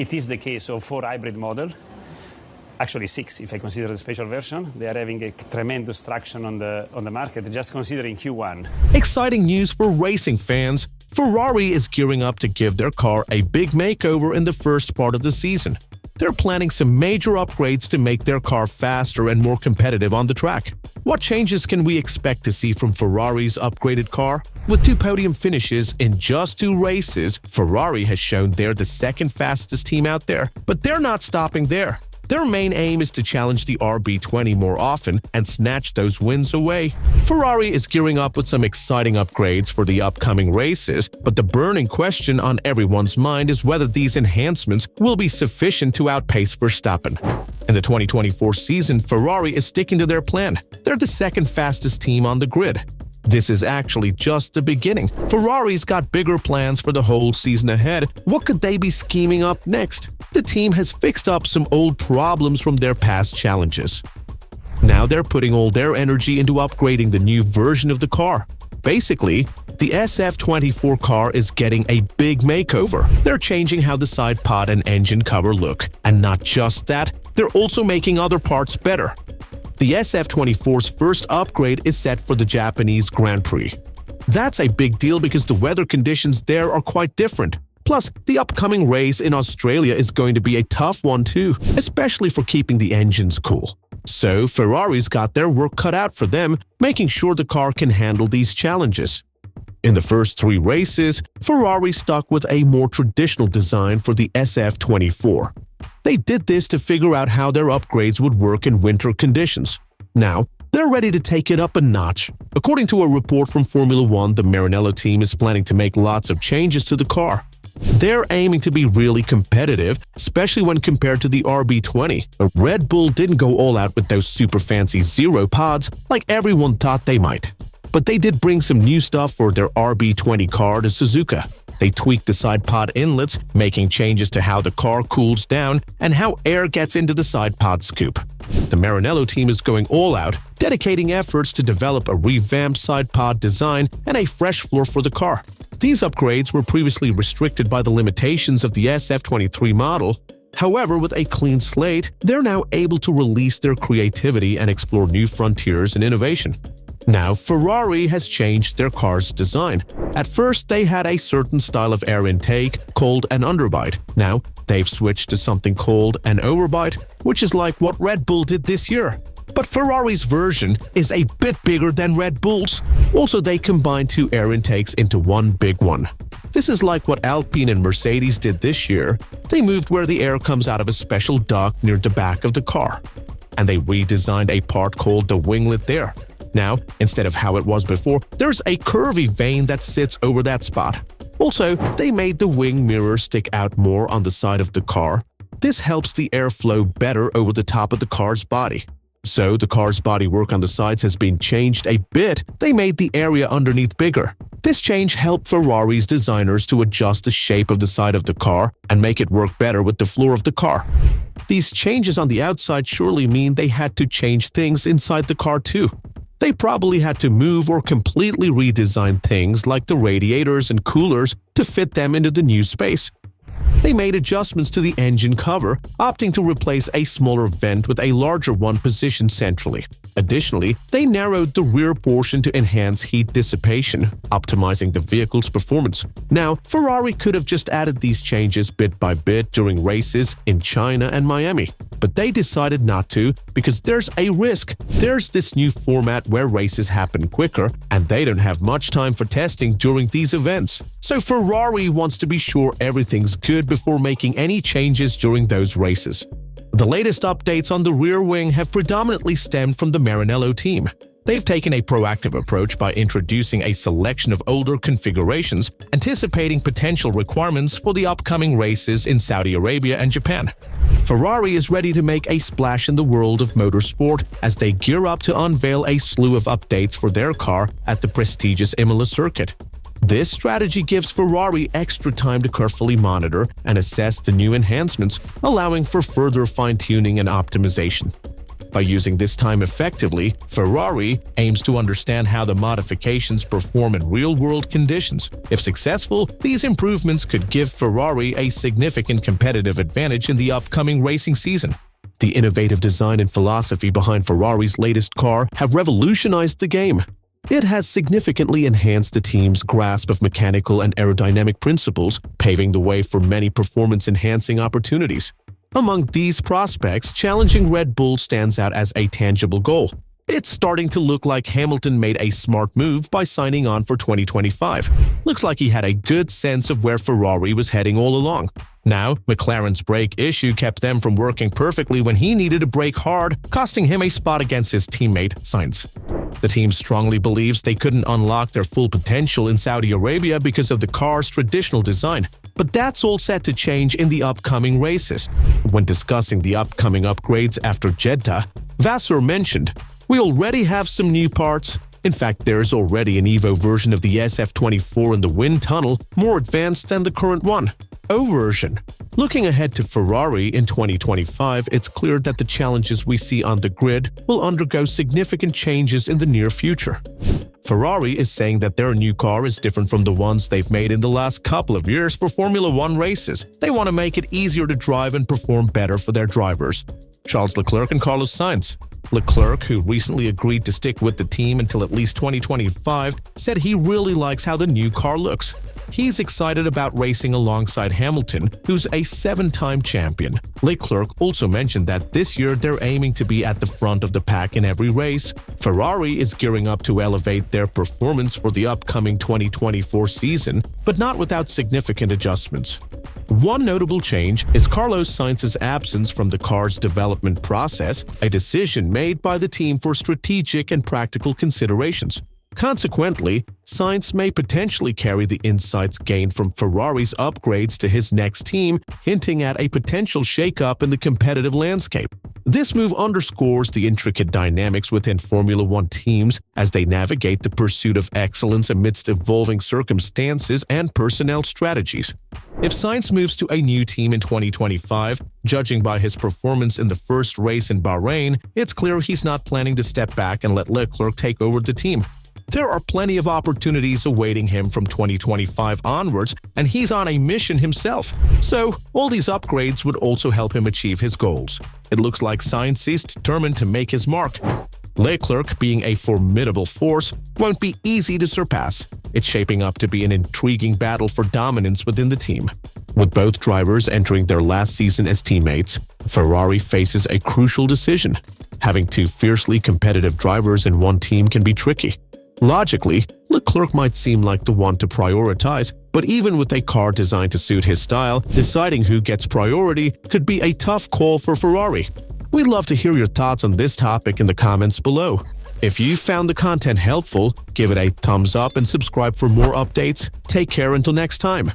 It is the case of 4 hybrid model. Actually 6, if I consider the special version. They are having a tremendous traction on the market, just considering Q1. Exciting news for racing fans. Ferrari is gearing up to give their car a big makeover in the first part of the season. They're planning some major upgrades to make their car faster and more competitive on the track. What changes can we expect to see from Ferrari's upgraded car? With 2 podium finishes in just 2 races, Ferrari has shown they're the second fastest team out there. But they're not stopping there. Their main aim is to challenge the RB20 more often and snatch those wins away. Ferrari is gearing up with some exciting upgrades for the upcoming races, but the burning question on everyone's mind is whether these enhancements will be sufficient to outpace Verstappen. In the 2024 season, Ferrari is sticking to their plan. They're the second fastest team on the grid. This is actually just the beginning. Ferrari's got bigger plans for the whole season ahead. What could they be scheming up next? The team has fixed up some old problems from their past challenges. Now they're putting all their energy into upgrading the new version of the car. Basically, the SF24 car is getting a big makeover. They're changing how the side pod and engine cover look. And not just that, they're also making other parts better. The SF24's first upgrade is set for the Japanese Grand Prix. That's a big deal because the weather conditions there are quite different. Plus, the upcoming race in Australia is going to be a tough one too, especially for keeping the engines cool. So, Ferrari's got their work cut out for them, making sure the car can handle these challenges. In the first 3 races, Ferrari stuck with a more traditional design for the SF24. They did this to figure out how their upgrades would work in winter conditions. Now, they're ready to take it up a notch. According to a report from Formula 1, the Maranello team is planning to make lots of changes to the car. They're aiming to be really competitive, especially when compared to the RB20. But Red Bull didn't go all out with those super fancy zero pods like everyone thought they might. But they did bring some new stuff for their RB20 car to Suzuka. They tweaked the side pod inlets, making changes to how the car cools down and how air gets into the side pod scoop. The Maranello team is going all out, dedicating efforts to develop a revamped side pod design and a fresh floor for the car. These upgrades were previously restricted by the limitations of the SF23 model. However, with a clean slate, they're now able to release their creativity and explore new frontiers and innovation. Now, Ferrari has changed their car's design. At first, they had a certain style of air intake called an underbite. Now, they've switched to something called an overbite, which is like what Red Bull did this year. But Ferrari's version is a bit bigger than Red Bull's. Also, they combined 2 air intakes into one big one. This is like what Alpine and Mercedes did this year. They moved where the air comes out of a special duct near the back of the car. And they redesigned a part called the winglet there. Now, instead of how it was before, there's a curvy vein that sits over that spot. Also, they made the wing mirror stick out more on the side of the car. This helps the airflow better over the top of the car's body. So, the car's bodywork on the sides has been changed a bit. They made the area underneath bigger. This change helped Ferrari's designers to adjust the shape of the side of the car and make it work better with the floor of the car. These changes on the outside surely mean they had to change things inside the car too. They probably had to move or completely redesign things like the radiators and coolers to fit them into the new space. They made adjustments to the engine cover, opting to replace a smaller vent with a larger one positioned centrally. Additionally, they narrowed the rear portion to enhance heat dissipation, optimizing the vehicle's performance. Now, Ferrari could have just added these changes bit by bit during races in China and Miami. But they decided not to because there's a risk. There's this new format where races happen quicker, and they don't have much time for testing during these events. So Ferrari wants to be sure everything's good before making any changes during those races. The latest updates on the rear wing have predominantly stemmed from the Maranello team. They've taken a proactive approach by introducing a selection of older configurations, anticipating potential requirements for the upcoming races in Saudi Arabia and Japan. Ferrari is ready to make a splash in the world of motorsport as they gear up to unveil a slew of updates for their car at the prestigious Imola circuit. This strategy gives Ferrari extra time to carefully monitor and assess the new enhancements, allowing for further fine-tuning and optimization. By using this time effectively, Ferrari aims to understand how the modifications perform in real-world conditions. If successful, these improvements could give Ferrari a significant competitive advantage in the upcoming racing season. The innovative design and philosophy behind Ferrari's latest car have revolutionized the game. It has significantly enhanced the team's grasp of mechanical and aerodynamic principles, paving the way for many performance-enhancing opportunities. Among these prospects, challenging Red Bull stands out as a tangible goal. It's starting to look like Hamilton made a smart move by signing on for 2025. Looks like he had a good sense of where Ferrari was heading all along. Now, McLaren's brake issue kept them from working perfectly when he needed to brake hard, costing him a spot against his teammate Sainz. The team strongly believes they couldn't unlock their full potential in Saudi Arabia because of the car's traditional design. But that's all set to change in the upcoming races. When discussing the upcoming upgrades after Jeddah, Vasseur mentioned, "We already have some new parts. In fact, there's already an Evo version of the SF24 in the wind tunnel, more advanced than the current one. O version." Looking ahead to Ferrari in 2025, it's clear that the challenges we see on the grid will undergo significant changes in the near future. Ferrari is saying that their new car is different from the ones they've made in the last couple of years for Formula One races. They want to make it easier to drive and perform better for their drivers. Charles Leclerc and Carlos Sainz. Leclerc, who recently agreed to stick with the team until at least 2025, said he really likes how the new car looks. He's excited about racing alongside Hamilton, who's a 7-time champion. Leclerc also mentioned that this year they're aiming to be at the front of the pack in every race. Ferrari is gearing up to elevate their performance for the upcoming 2024 season, but not without significant adjustments. One notable change is Carlos Sainz's absence from the car's development process, a decision made by the team for strategic and practical considerations. Consequently, Sainz may potentially carry the insights gained from Ferrari's upgrades to his next team, hinting at a potential shakeup in the competitive landscape. This move underscores the intricate dynamics within Formula One teams as they navigate the pursuit of excellence amidst evolving circumstances and personnel strategies. If Sainz moves to a new team in 2025, judging by his performance in the first race in Bahrain, it's clear he's not planning to step back and let Leclerc take over the team. There are plenty of opportunities awaiting him from 2025 onwards, and he's on a mission himself. So, all these upgrades would also help him achieve his goals. It looks like Sainz is determined to make his mark. Leclerc, being a formidable force, won't be easy to surpass. It's shaping up to be an intriguing battle for dominance within the team. With both drivers entering their last season as teammates, Ferrari faces a crucial decision. Having two fiercely competitive drivers in one team can be tricky. Logically, Leclerc might seem like the one to prioritize, but even with a car designed to suit his style, deciding who gets priority could be a tough call for Ferrari. We'd love to hear your thoughts on this topic in the comments below. If you found the content helpful, give it a thumbs up and subscribe for more updates. Take care until next time.